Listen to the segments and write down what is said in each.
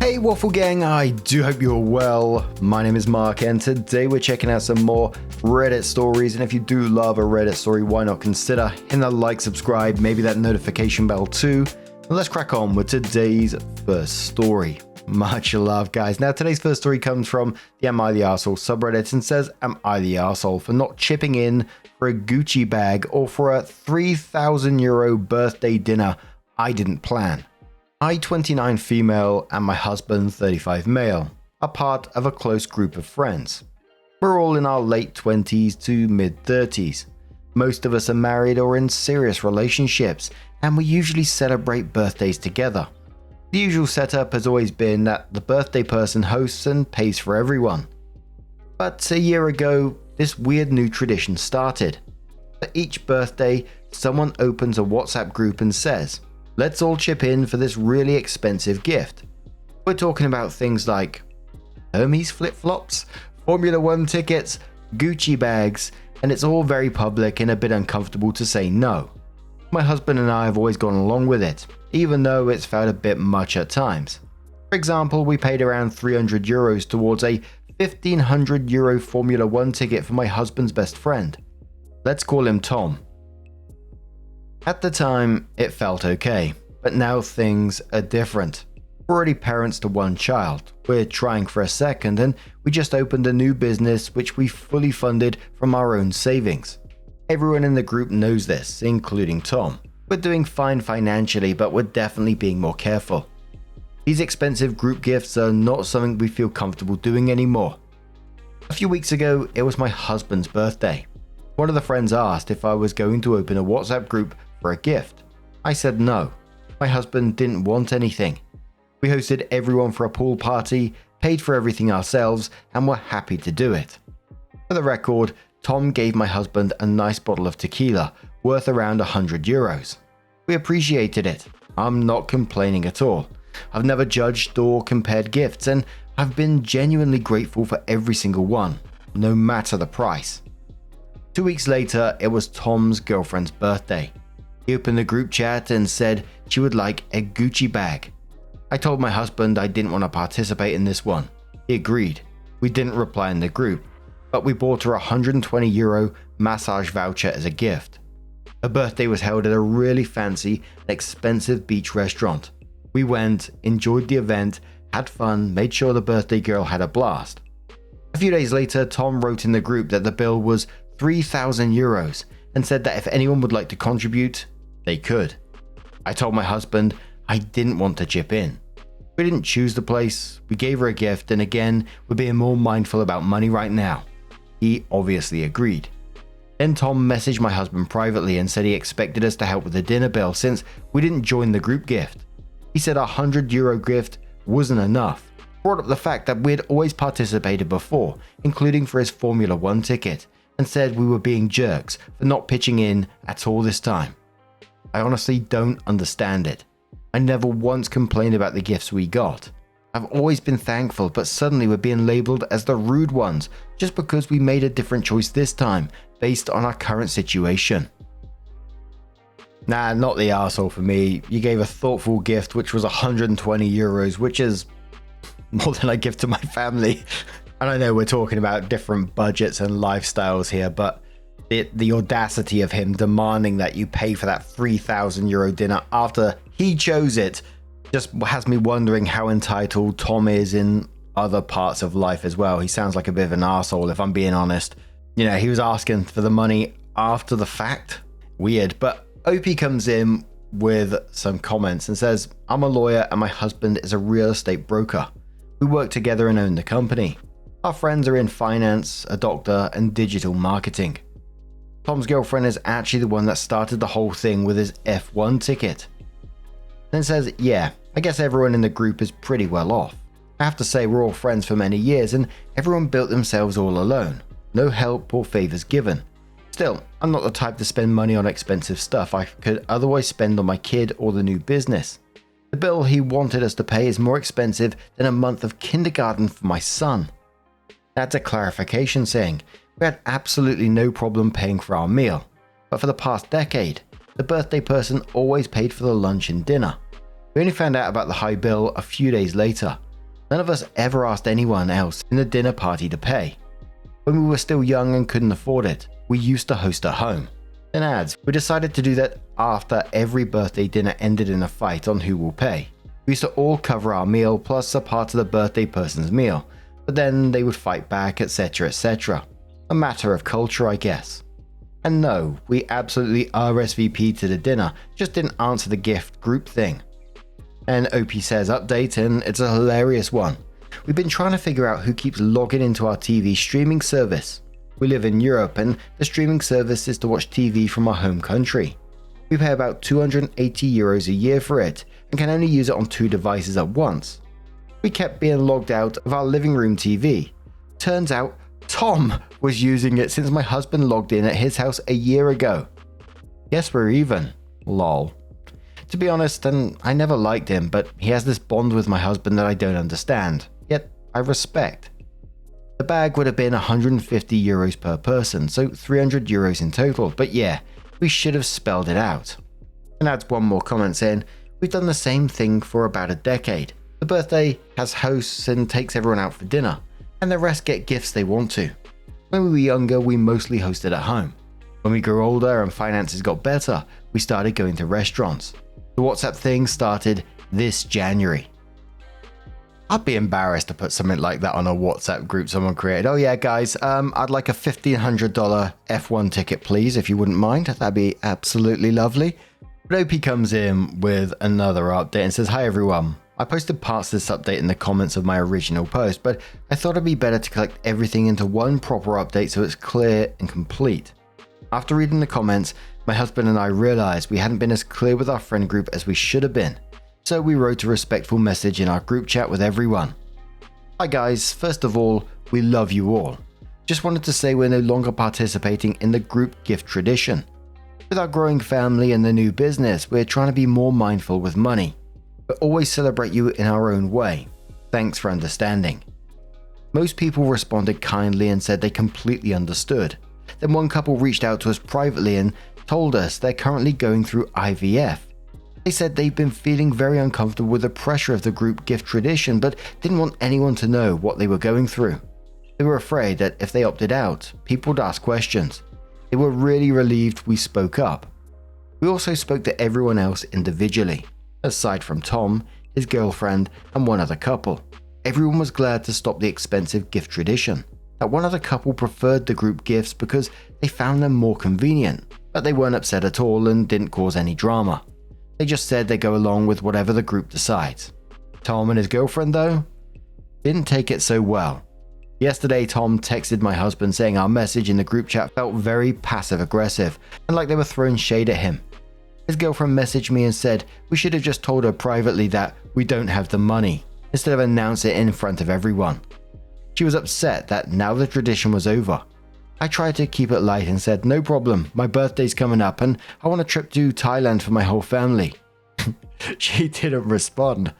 Hey Waffle Gang, I do hope you're well. My name is Mark and today we're checking out some more Reddit stories, and if you do love a Reddit story, why not consider hitting that like, subscribe, maybe that notification bell too. And let's crack on with today's first story. Much love, guys. Now today's first story comes from the Am I the Arsehole subreddit and says, am I the arsehole for not chipping in for a Gucci bag or for a €3,000 birthday dinner I didn't plan? I, 29 female, and my husband, 35 male, are part of a close group of friends. We're all in our late 20s to mid 30s. Most of us are married or in serious relationships, and we usually celebrate birthdays together. The usual setup has always been that the birthday person hosts and pays for everyone. But a year ago, this weird new tradition started. For each birthday, someone opens a WhatsApp group and says, let's all chip in for this really expensive gift. We're talking about things like Hermes flip-flops, Formula 1 tickets, Gucci bags, and it's all very public and a bit uncomfortable to say no. My husband and I have always gone along with it, even though it's felt a bit much at times. For example, we paid around €300 towards a €1,500 Formula 1 ticket for my husband's best friend. Let's call him Tom. At the time, it felt okay, but now things are different. We're already parents to one child, we're trying for a second, and we just opened a new business which we fully funded from our own savings. Everyone in the group knows this, including Tom. We're doing fine financially, but we're definitely being more careful. These expensive group gifts are not something we feel comfortable doing anymore. A few weeks ago, it was my husband's birthday. One of the friends asked if I was going to open a WhatsApp group for a gift. I said no. My husband didn't want anything. We hosted everyone for a pool party, paid for everything ourselves, and were happy to do it. For the record, Tom gave my husband a nice bottle of tequila worth around €100. We appreciated it. I'm not complaining at all. I've never judged or compared gifts, and I've been genuinely grateful for every single one, no matter the price. 2 weeks later, it was Tom's girlfriend's birthday. He opened the group chat and said she would like a Gucci bag. I told my husband I didn't want to participate in this one. He agreed. We didn't reply in the group, but we bought her a €120 massage voucher as a gift. Her birthday was held at a really fancy and expensive beach restaurant. We went, enjoyed the event, had fun, made sure the birthday girl had a blast. A few days later, Tom wrote in the group that the bill was €3,000 and said that if anyone would like to contribute, they could. I told my husband I didn't want to chip in. We didn't choose the place, we gave her a gift, and again, we're being more mindful about money right now. He obviously agreed. Then Tom messaged my husband privately and said he expected us to help with the dinner bill since we didn't join the group gift. He said our €100 gift wasn't enough, brought up the fact that we'd always participated before, including for his Formula 1 ticket, and said we were being jerks for not pitching in at all this time. I honestly don't understand it. I never once complained about the gifts we got. I've always been thankful, but suddenly we're being labeled as the rude ones just because we made a different choice this time based on our current situation. Nah, not the arsehole for me. You gave a thoughtful gift which was €120, which is more than I give to my family. And I know we're talking about different budgets and lifestyles here, but the audacity of him demanding that you pay for that €3,000 dinner after he chose it just has me wondering how entitled Tom is in other parts of life as well. He sounds like a bit of an arsehole, if I'm being honest. You know, he was asking for the money after the fact. Weird. But OP comes in with some comments and says, I'm a lawyer and my husband is a real estate broker. We work together and own the company. Our friends are in finance, a doctor, and digital marketing. Tom's girlfriend is actually the one that started the whole thing with his F1 ticket. Then says, yeah, I guess everyone in the group is pretty well off. I have to say we're all friends for many years and everyone built themselves all alone. No help or favors given. Still, I'm not the type to spend money on expensive stuff I could otherwise spend on my kid or the new business. The bill he wanted us to pay is more expensive than a month of kindergarten for my son. That's a clarification saying, we had absolutely no problem paying for our meal, but for the past decade, the birthday person always paid for the lunch and dinner. We only found out about the high bill a few days later, None of us ever asked anyone else in the dinner party to pay. When we were still young and couldn't afford it, we used to host at home. Then adds, we decided to do that after every birthday dinner ended in a fight on who will pay. We used to all cover our meal plus a part of the birthday person's meal, but then they would fight back, etc, etc. A matter of culture, I guess. And no, we absolutely RSVP'd to the dinner, just didn't answer the gift group thing. And OP says update, and it's a hilarious one. We've been trying to figure out who keeps logging into our TV streaming service. We live in Europe and the streaming service is to watch TV from our home country. We pay about €280 a year for it and can only use it on 2 devices at once. We kept being logged out of our living room TV. Turns out Tom was using it since my husband logged in at his house a year ago. Guess we're even. Lol. To be honest, and I never liked him, but he has this bond with my husband that I don't understand, yet I respect. The bag would have been €150 per person, so €300 in total, but yeah, we should have spelled it out. And adds one more comment saying, we've done the same thing for about a decade. The birthday has hosts and takes everyone out for dinner, and the rest get gifts they want to. When we were younger, we mostly hosted at home. When we grew older and finances got better, we started going to restaurants. The WhatsApp thing started this January. I'd be embarrassed to put something like that on a WhatsApp group someone created. Oh yeah, guys, I'd like a $1,500 F1 ticket, please, if you wouldn't mind. That'd be absolutely lovely. But OP comes in with another update and says, hi everyone. I posted parts of this update in the comments of my original post, but I thought it'd be better to collect everything into one proper update so it's clear and complete. After reading the comments, my husband and I realized we hadn't been as clear with our friend group as we should have been. So we wrote a respectful message in our group chat with everyone. Hi guys, first of all, we love you all. Just wanted to say we're no longer participating in the group gift tradition. With our growing family and the new business, we're trying to be more mindful with money, but always celebrate you in our own way. Thanks for understanding. Most people responded kindly and said they completely understood. Then one couple reached out to us privately and told us they're currently going through IVF. They said they've been feeling very uncomfortable with the pressure of the group gift tradition, but didn't want anyone to know what they were going through. They were afraid that if they opted out, people would ask questions. They were really relieved we spoke up. We also spoke to everyone else individually. Aside from Tom, his girlfriend, and one other couple, everyone was glad to stop the expensive gift tradition. That one other couple preferred the group gifts because they found them more convenient, but they weren't upset at all and didn't cause any drama. They just said they go along with whatever the group decides. Tom and his girlfriend, though, didn't take it so well. Yesterday, Tom texted my husband saying our message in the group chat felt very passive-aggressive and like they were throwing shade at him. His girlfriend messaged me and said we should have just told her privately that we don't have the money, instead of announce it in front of everyone. She was upset that now the tradition was over. I tried to keep it light and said, no problem, my birthday's coming up and I want a trip to Thailand for my whole family. She didn't respond.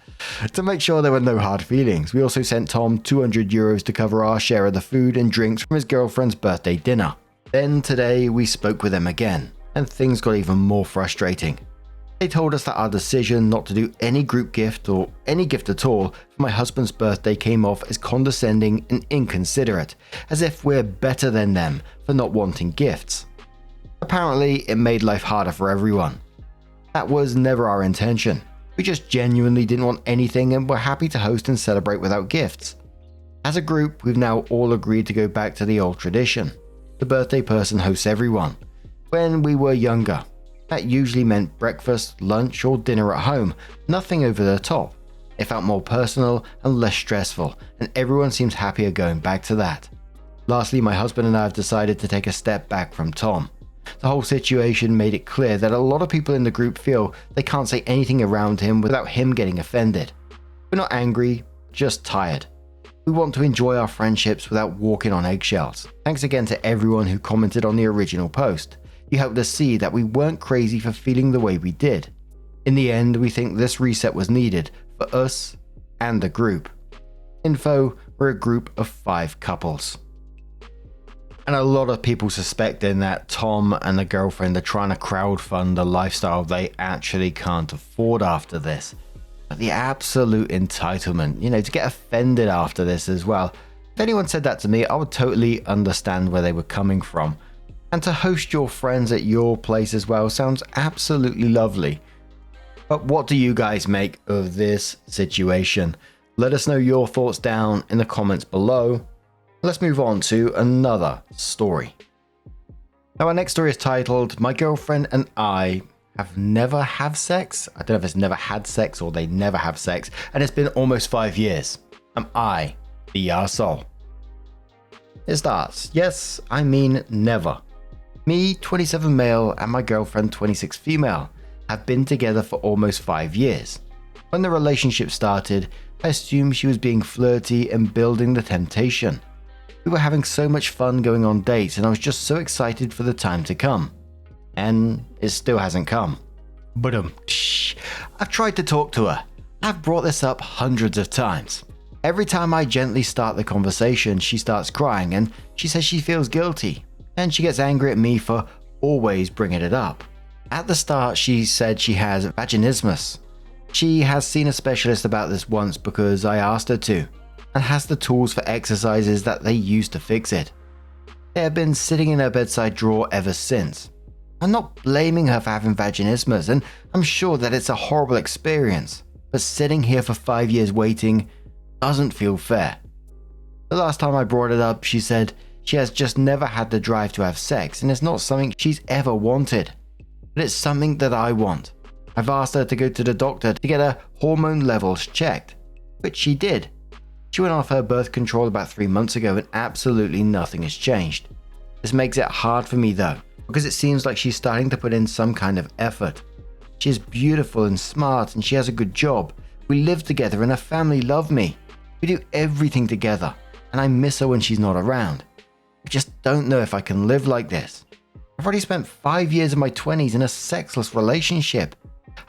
To make sure there were no hard feelings, we also sent Tom €200 to cover our share of the food and drinks from his girlfriend's birthday dinner. Then today we spoke with them again, and things got even more frustrating. They told us that our decision not to do any group gift or any gift at all for my husband's birthday came off as condescending and inconsiderate, as if we're better than them for not wanting gifts. Apparently, it made life harder for everyone. That was never our intention. We just genuinely didn't want anything and were happy to host and celebrate without gifts. As a group, we've now all agreed to go back to the old tradition. The birthday person hosts everyone. When we were younger, that usually meant breakfast, lunch, or dinner at home, nothing over the top. It felt more personal and less stressful, and everyone seems happier going back to that. Lastly, my husband and I have decided to take a step back from Tom. The whole situation made it clear that a lot of people in the group feel they can't say anything around him without him getting offended. We're not angry, just tired. We want to enjoy our friendships without walking on eggshells. Thanks again to everyone who commented on the original post. You helped us see that we weren't crazy for feeling the way we did. In the end, we think this reset was needed for us and the group. Info, we're a group of 5 couples. And a lot of people suspecting that Tom and the girlfriend are trying to crowdfund a lifestyle they actually can't afford after this. But the absolute entitlement, to get offended after this as well. If anyone said that to me, I would totally understand where they were coming from. And to host your friends at your place as well sounds absolutely lovely. But what do you guys make of this situation? Let us know your thoughts down in the comments below. Let's move on to another story. Now, our next story is titled, "My Girlfriend and I have never had sex." I don't know if it's never had sex or they never have sex, and it's been almost 5 years. Am I the arsehole? It starts, "Yes, I mean never. Me, 27 male, and my girlfriend, 26 female, have been together for almost 5 years. When the relationship started, I assumed she was being flirty and building the temptation. We were having so much fun going on dates, and I was just so excited for the time to come. And it still hasn't come. But I've tried to talk to her. I've brought this up hundreds of times. Every time I gently start the conversation, she starts crying and she says she feels guilty. And she gets angry at me for always bringing it up. At the start, she said she has vaginismus. She has seen a specialist about this once because I asked her to, and has the tools for exercises that they use to fix it. They have been sitting in her bedside drawer ever since. I'm not blaming her for having vaginismus, and I'm sure that it's a horrible experience, but sitting here for 5 years waiting doesn't feel fair. The last time I brought it up, she said she has just never had the drive to have sex, and it's not something she's ever wanted, but it's something that I want. I've asked her to go to the doctor to get her hormone levels checked, which she did. She went off her birth control about 3 months ago and absolutely nothing has changed. This makes it hard for me though, because it seems like she's starting to put in some kind of effort. She is beautiful and smart and she has a good job. We live together and her family love me. We do everything together and I miss her when she's not around. I just don't know if I can live like this. I've already spent 5 years of my 20s in a sexless relationship.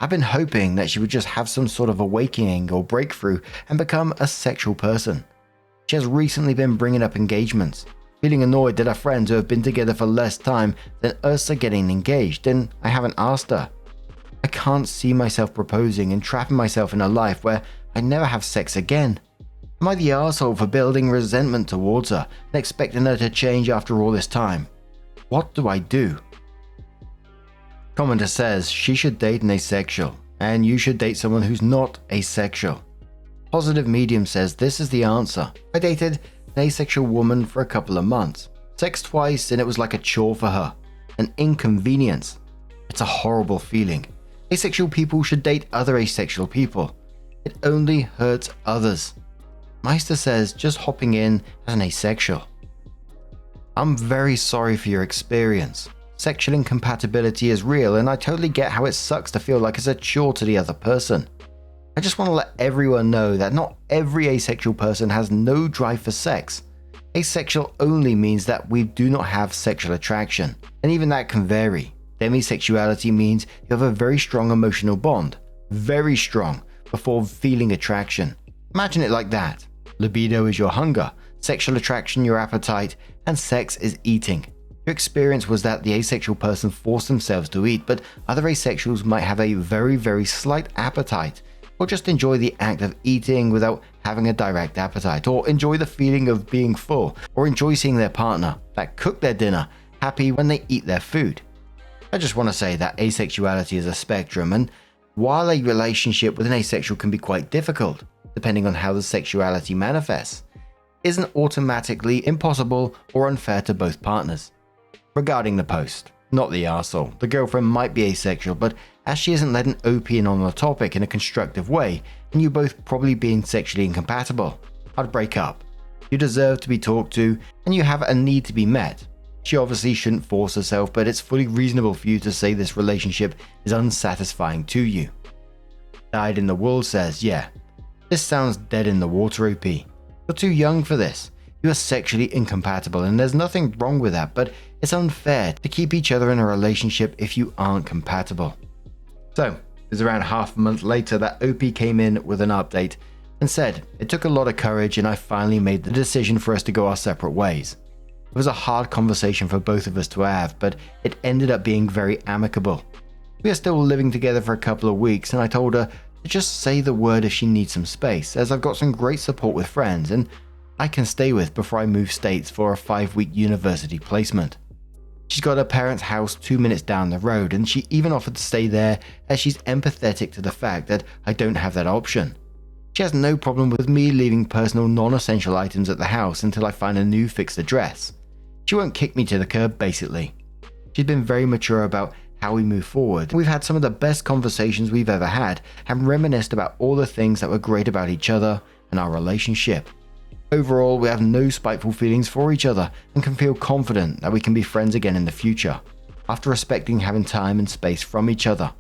I've been hoping that she would just have some sort of awakening or breakthrough and become a sexual person. She has recently been bringing up engagements, feeling annoyed that her friends who have been together for less time than us are getting engaged, and I haven't asked her. I can't see myself proposing and trapping myself in a life where I never have sex again. Am I the arsehole for building resentment towards her and expecting her to change after all this time? What do I do? Commenter says she should date an asexual, and you should date someone who's not asexual. Positive Medium says this is the answer. I dated an asexual woman for a couple of months. Sex twice and it was like a chore for her. An inconvenience. It's a horrible feeling. Asexual people should date other asexual people. It only hurts others. Meister says just hopping in as an asexual. I'm very sorry for your experience. Sexual incompatibility is real and I totally get how it sucks to feel like it's a chore to the other person. I just want to let everyone know that not every asexual person has no drive for sex. Asexual only means that we do not have sexual attraction, and even that can vary. Demisexuality means you have a very strong emotional bond, very strong, before feeling attraction. Imagine it like that. Libido is your hunger, sexual attraction your appetite, and sex is eating. Your experience was that the asexual person forced themselves to eat, but other asexuals might have a very, very slight appetite, or just enjoy the act of eating without having a direct appetite, or enjoy the feeling of being full, or enjoy seeing their partner that cooked their dinner happy when they eat their food. I just want to say that asexuality is a spectrum, and while a relationship with an asexual can be quite difficult, depending on how the sexuality manifests, isn't automatically impossible or unfair to both partners. Regarding the post, not the arsehole. The girlfriend might be asexual, but as she isn't letting OP in on the topic in a constructive way, and you both probably being sexually incompatible, I'd break up. You deserve to be talked to, and you have a need to be met. She obviously shouldn't force herself, but it's fully reasonable for you to say this relationship is unsatisfying to you. Died in the Wool says, yeah, this sounds dead in the water OP. You're too young for this. You are sexually incompatible and there's nothing wrong with that, but it's unfair to keep each other in a relationship if you aren't compatible. So, it was around half a month later that OP came in with an update and said, it took a lot of courage and I finally made the decision for us to go our separate ways. It was a hard conversation for both of us to have, but it ended up being very amicable. We are still living together for a couple of weeks and I told her to just say the word if she needs some space, as I've got some great support with friends and I can stay with before I move states for a 5-week university placement. She's got her parents' house 2 minutes down the road, and she even offered to stay there as she's empathetic to the fact that I don't have that option. She has no problem with me leaving personal non-essential items at the house until I find a new fixed address. She won't kick me to the curb, basically. She's been very mature about how we move forward. We've had some of the best conversations we've ever had and reminisced about all the things that were great about each other and our relationship. Overall, we have no spiteful feelings for each other and can feel confident that we can be friends again in the future, after respecting having time and space from each other.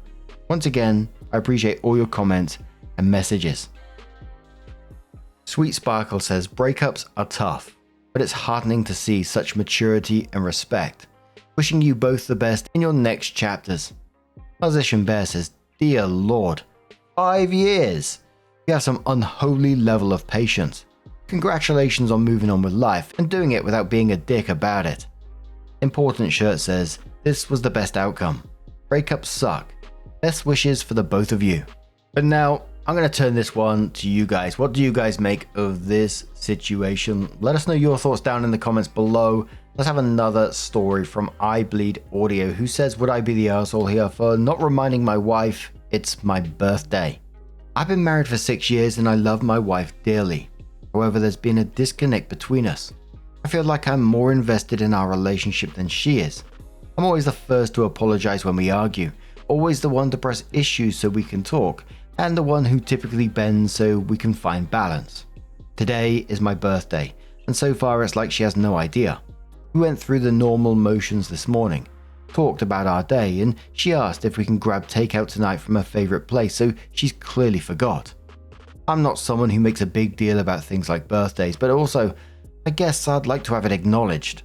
Once again, I appreciate all your comments and messages. Sweet Sparkle says, breakups are tough, but it's heartening to see such maturity and respect. Wishing you both the best in your next chapters. Musician Bear says, dear Lord, 5 years! You have some unholy level of patience. Congratulations on moving on with life and doing it without being a dick about it. Important Shirt says, this was the best outcome. Breakups suck. Best wishes for the both of you. But now, I'm going to turn this one to you guys. What do you guys make of this situation? Let us know your thoughts down in the comments below. Let's have another story from I Bleed Audio, who says, would I be the arsehole here for not reminding my wife it's my birthday? I've been married for 6 years and I love my wife dearly. However, there's been a disconnect between us. I feel like I'm more invested in our relationship than she is. I'm always the first to apologize when we argue, always the one to press issues so we can talk, and the one who typically bends so we can find balance. Today is my birthday, and so far it's like she has no idea. We went through the normal motions this morning, talked about our day, and she asked if we can grab takeout tonight from her favorite place, so she's clearly forgot. I'm not someone who makes a big deal about things like birthdays, but also, I guess I'd like to have it acknowledged.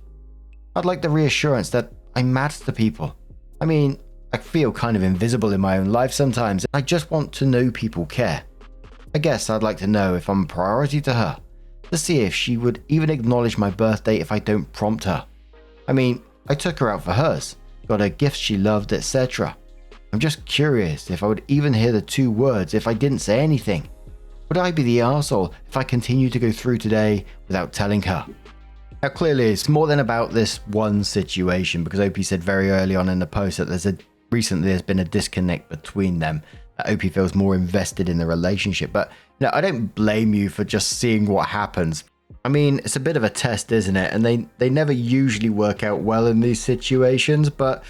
I'd like the reassurance that I matter to people. I mean, I feel kind of invisible in my own life sometimes, and I just want to know people care. I guess I'd like to know if I'm a priority to her, to see if she would even acknowledge my birthday if I don't prompt her. I mean, I took her out for hers, got her gifts she loved, etc. I'm just curious if I would even hear the 2 words if I didn't say anything. Would I be the arsehole if I continue to go through today without telling her? Now clearly it's more than about this one situation, because OP said very early on in the post that recently there's been a disconnect between them. That OP feels more invested in the relationship, but I don't blame you for just seeing what happens. I mean, it's a bit of a test, isn't it? And they never usually work out well in these situations, but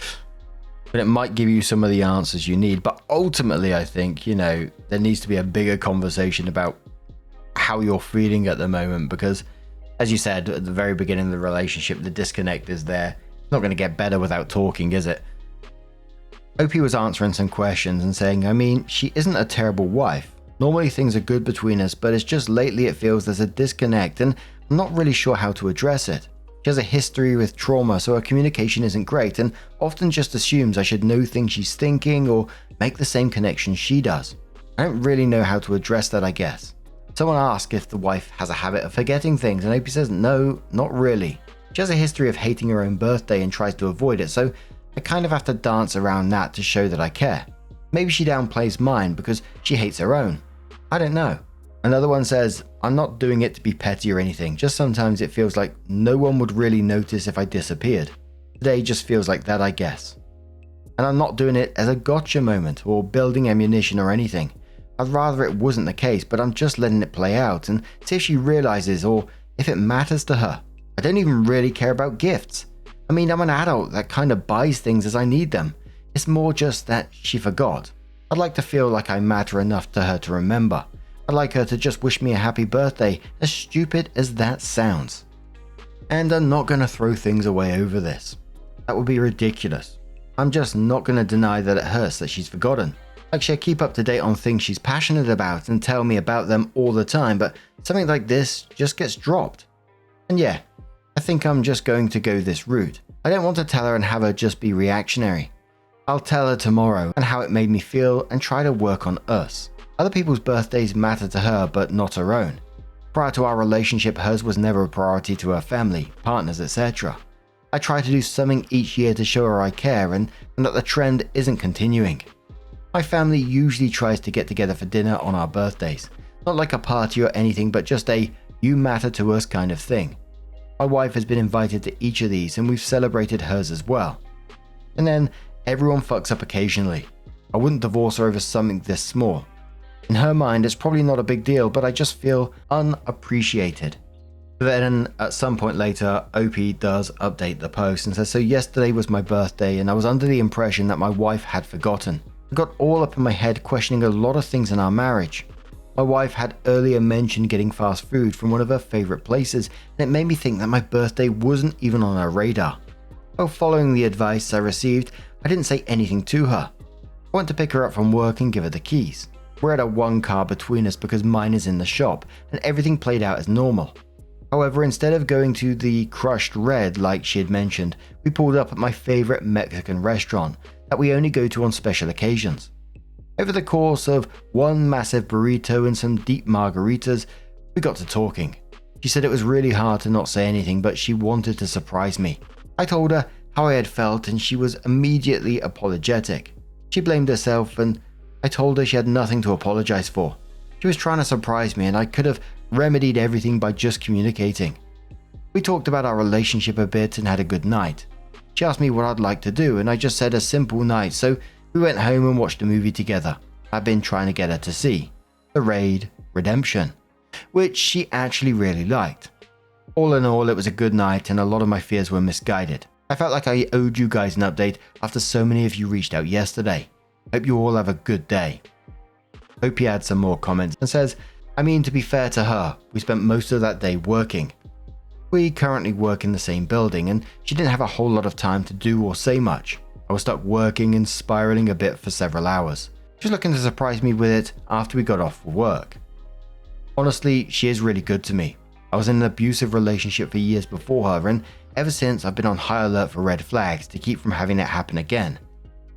it might give you some of the answers you need. But ultimately, I think, there needs to be a bigger conversation about how you're feeling at the moment, because as you said at the very beginning of the relationship, the disconnect is there. It's not going to get better without talking, is it? OP was answering some questions and saying, I mean, she isn't a terrible wife. Normally things are good between us, but it's just lately it feels there's a disconnect and I'm not really sure how to address it. She has a history with trauma, so her communication isn't great and often just assumes I should know things she's thinking or make the same connections she does. I don't really know how to address that, I guess. Someone asked if the wife has a habit of forgetting things, and OP says no, not really. She has a history of hating her own birthday and tries to avoid it, so I kind of have to dance around that to show that I care. Maybe she downplays mine because she hates her own. I don't know. Another one says, I'm not doing it to be petty or anything, just sometimes it feels like no one would really notice if I disappeared. Today just feels like that, I guess. And I'm not doing it as a gotcha moment or building ammunition or anything. I'd rather it wasn't the case, but I'm just letting it play out and see if she realizes or if it matters to her. I don't even really care about gifts. I mean, I'm an adult that kind of buys things as I need them. It's more just that she forgot. I'd like to feel like I matter enough to her to remember. I'd like her to just wish me a happy birthday, as stupid as that sounds. And I'm not going to throw things away over this. That would be ridiculous. I'm just not going to deny that it hurts that she's forgotten. Like, she'll keep up to date on things she's passionate about and tell me about them all the time, but something like this just gets dropped. And yeah, I think I'm just going to go this route. I don't want to tell her and have her just be reactionary. I'll tell her tomorrow and how it made me feel and try to work on us. Other people's birthdays matter to her, but not her own. Prior to our relationship, hers was never a priority to her family, partners, etc. I try to do something each year to show her I care and that the trend isn't continuing. My family usually tries to get together for dinner on our birthdays. Not like a party or anything, but just a "you matter to us" kind of thing. My wife has been invited to each of these and we've celebrated hers as well. And then everyone fucks up occasionally. I wouldn't divorce her over something this small. In her mind, it's probably not a big deal, but I just feel unappreciated. Then at some point later, OP does update the post and says, "So yesterday was my birthday and I was under the impression that my wife had forgotten. I got all up in my head questioning a lot of things in our marriage. My wife had earlier mentioned getting fast food from one of her favorite places, and it made me think that my birthday wasn't even on her radar. While following the advice I received, I didn't say anything to her. I went to pick her up from work and give her the keys. We're at a one car between us because mine is in the shop, and everything played out as normal. However, instead of going to the Crushed Red like she had mentioned, we pulled up at my favorite Mexican restaurant that we only go to on special occasions. Over the course of one massive burrito and some deep margaritas, we got to talking. She said it was really hard to not say anything, but she wanted to surprise me. I told her how I had felt and she was immediately apologetic. She blamed herself and I told her she had nothing to apologize for. She was trying to surprise me and I could have remedied everything by just communicating. We talked about our relationship a bit and had a good night. She asked me what I'd like to do and I just said a simple night, so we went home and watched a movie together I've been trying to get her to see, The Raid Redemption, which she actually really liked. All in all, it was a good night and a lot of my fears were misguided. I felt like I owed you guys an update after so many of you reached out yesterday. Hope you all have a good day." Hope he adds some more comments and says, "I mean, to be fair to her, we spent most of that day working. We currently work in the same building and she didn't have a whole lot of time to do or say much. I was stuck working and spiraling a bit for several hours. She was looking to surprise me with it after we got off for work. Honestly, she is really good to me. I was in an abusive relationship for years before her and ever since I've been on high alert for red flags to keep from having it happen again.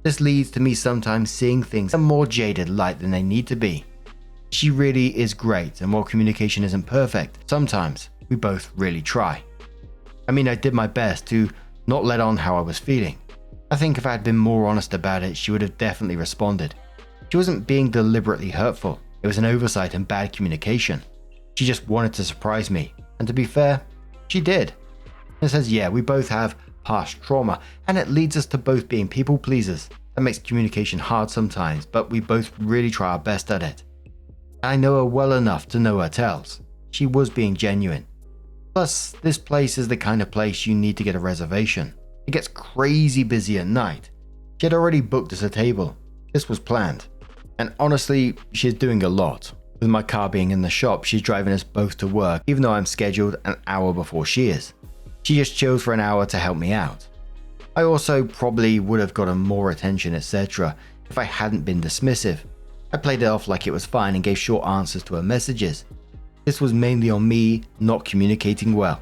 This leads to me sometimes seeing things in a more jaded light than they need to be. She really is great, and while communication isn't perfect, sometimes we both really try. I mean, I did my best to not let on how I was feeling. I think if I had been more honest about it, she would have definitely responded. She wasn't being deliberately hurtful. It was an oversight and bad communication. She just wanted to surprise me, and to be fair, she did." It says, "Yeah, we both have past trauma, and it leads us to both being people pleasers. That makes communication hard sometimes, but we both really try our best at it. I know her well enough to know her tells. She was being genuine. Plus, this place is the kind of place you need to get a reservation. It gets crazy busy at night. She had already booked us a table. This was planned. And honestly, she's doing a lot. With my car being in the shop, she's driving us both to work, even though I'm scheduled an hour before she is. She just chilled for an hour to help me out. I also probably would have gotten more attention, etc. if I hadn't been dismissive. I played it off like it was fine and gave short answers to her messages. This was mainly on me not communicating well.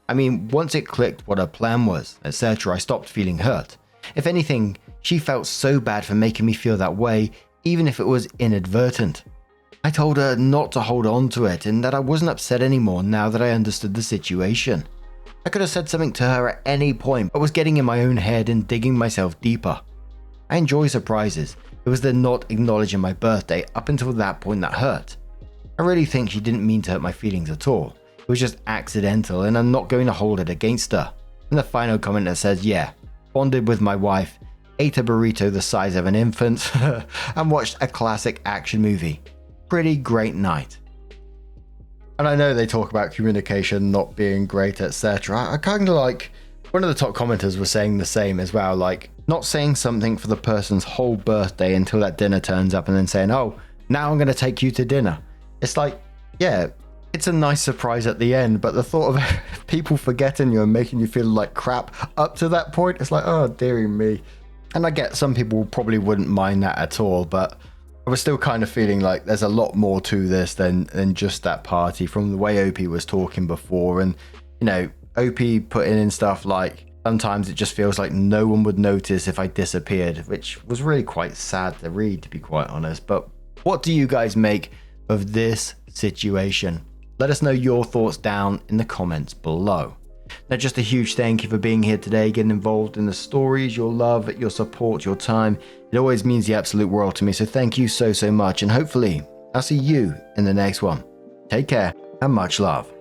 I mean, once it clicked what her plan was, etc., I stopped feeling hurt. If anything, she felt so bad for making me feel that way, even if it was inadvertent. I told her not to hold on to it and that I wasn't upset anymore now that I understood the situation. I could have said something to her at any point, but was getting in my own head and digging myself deeper. I enjoy surprises. It was the not acknowledging my birthday up until that point that hurt. I really think she didn't mean to hurt my feelings at all. It was just accidental and I'm not going to hold it against her." And the final comment that says, "Yeah, bonded with my wife, ate a burrito the size of an infant, and watched a classic action movie. Pretty great night." And I know they talk about communication not being great, etc. I kind of like, one of the top commenters was saying the same as well, like not saying something for the person's whole birthday until that dinner turns up and then saying, "Oh, now I'm going to take you to dinner." It's like, yeah, it's a nice surprise at the end, but the thought of people forgetting you and making you feel like crap up to that point, it's like, oh, dearie me. And I get some people probably wouldn't mind that at all, but I was still kind of feeling like there's a lot more to this than just that party from the way OP was talking before. And, you know, OP putting in stuff like, sometimes it just feels like no one would notice if I disappeared, which was really quite sad to read, to be quite honest. But what do you guys make of this situation? Let us know your thoughts down in the comments below. Now, just a huge thank you for being here today, getting involved in the stories, your love, your support, your time. It always means the absolute world to me. So thank you so much. And hopefully I'll see you in the next one. Take care and much love.